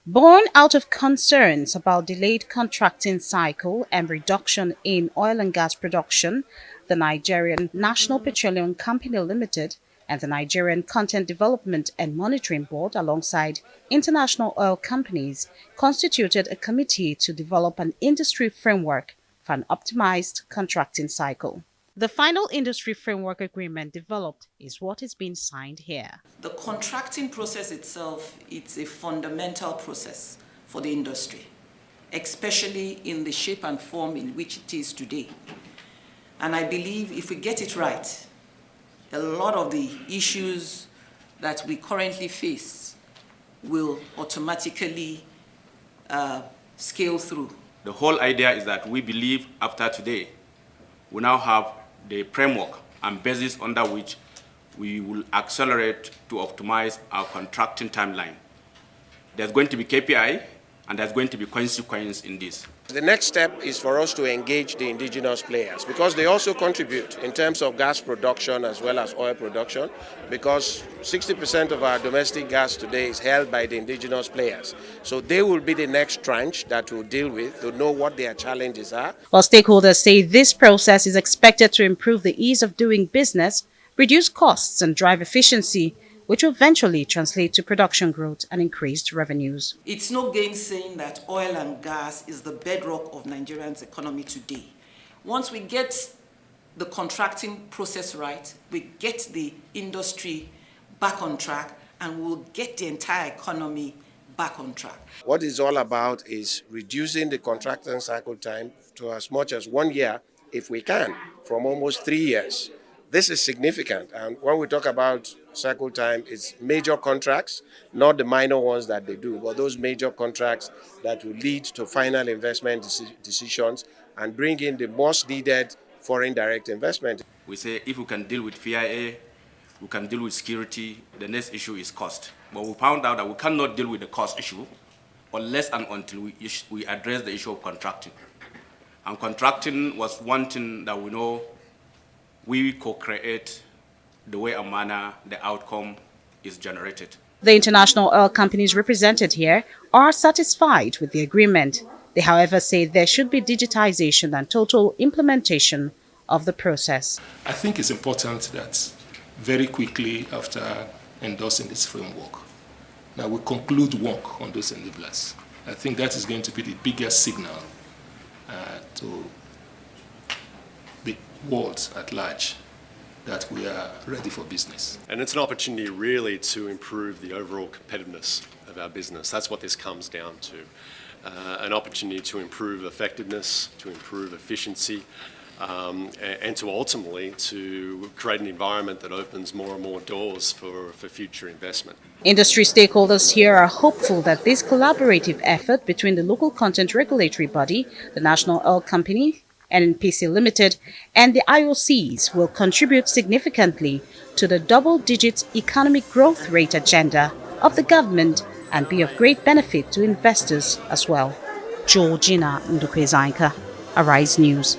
Born out of concerns about delayed contracting cycle and reduction in oil and gas production, the Nigerian National Petroleum Company Limited and the Nigerian Content Development and Monitoring Board, alongside international oil companies, constituted a committee to develop an industry framework for an optimized contracting cycle. The final industry framework agreement developed is what is being signed here. The contracting process itself, it's a fundamental process for the industry, especially in the shape and form in which it is today. And I believe if we get it right, a lot of the issues that we currently face will automatically scale through. The whole idea is that we believe after today, we now have the framework and basis under which we will accelerate to optimize our contracting timeline. There's going to be KPI and there's going to be consequence in this. The next step is for us to engage the indigenous players because they also contribute in terms of gas production as well as oil production, because 60% of our domestic gas today is held by the indigenous players. So they will be the next tranche that we'll deal with to know what their challenges are. While stakeholders say this process is expected to improve the ease of doing business, reduce costs and drive efficiency, which will eventually translate to production growth and increased revenues. It's no gainsaying that oil and gas is the bedrock of Nigerians' economy today. Once we get the contracting process right, we get the industry back on track, and we'll get the entire economy back on track. What it's all about is reducing the contracting cycle time to as much as 1 year, if we can, from almost 3 years. This is significant, and when we talk about cycle time, it's major contracts, not the minor ones that they do, but those major contracts that will lead to final investment decisions and bring in the most needed foreign direct investment. We say if we can deal with FIA, we can deal with security, the next issue is cost. But we found out that we cannot deal with the cost issue unless and until we address the issue of contracting. And contracting was one thing that we know we co-create the way and manner the outcome is generated. The international oil companies represented here are satisfied with the agreement. They, however, say there should be digitization and total implementation of the process. I think it's important that very quickly after endorsing this framework, that we conclude work on those enablers. I think that is going to be the biggest signal to the world at large that we are ready for business. And it's an opportunity really to improve the overall competitiveness of our business. That's what this comes down to. An opportunity to improve effectiveness, to improve efficiency, and to ultimately to create an environment that opens more and more doors for future investment. Industry stakeholders here are hopeful that this collaborative effort between the local content regulatory body, the National Oil Company, Nnpcl Limited, and the IOCs will contribute significantly to the double-digit economic growth rate agenda of the government and be of great benefit to investors as well. Georgina Nnpcl, Arise News.